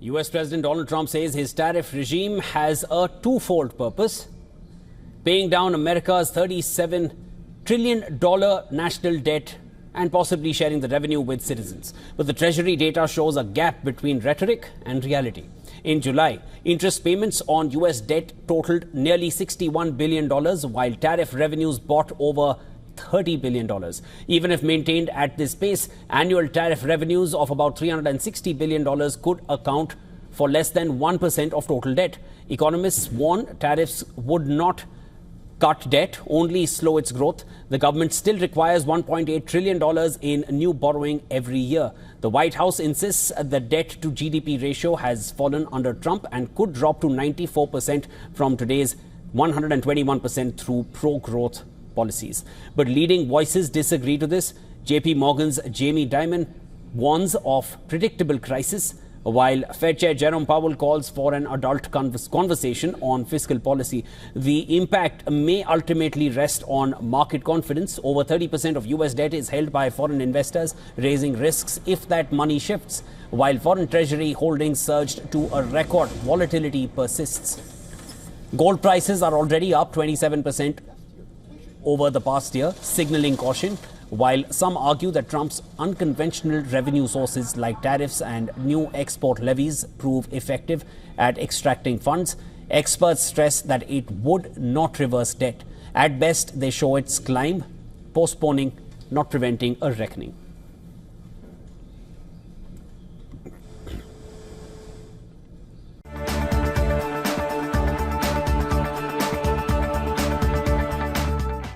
US President Donald Trump says his tariff regime has a twofold purpose: paying down America's $37 trillion national debt and possibly sharing the revenue with citizens. But the Treasury data shows a gap between rhetoric and reality. In July, interest payments on US debt totaled nearly $61 billion, while tariff revenues brought over $30 billion. Even if maintained at this pace, annual tariff revenues of about $360 billion could account for less than 1% of total debt. Economists warn tariffs would not cut debt, only slow its growth. The government still requires $1.8 trillion in new borrowing every year. The White House insists the debt to GDP ratio has fallen under Trump and could drop to 94% from today's 121% through pro-growth policies. But leading voices disagree to this. JP Morgan's Jamie Dimon warns of predictable crisis, while Fed Chair Jerome Powell calls for an adult conversation on fiscal policy. The impact may ultimately rest on market confidence. Over 30% of US debt is held by foreign investors, raising risks if that money shifts, while foreign treasury holdings surged to a record. Volatility persists. Gold prices are already up 27% over the past year, signaling caution. While some argue that Trump's unconventional revenue sources like tariffs and new export levies prove effective at extracting funds, experts stress that it would not reverse debt. At best, they show its climb, postponing, not preventing a reckoning.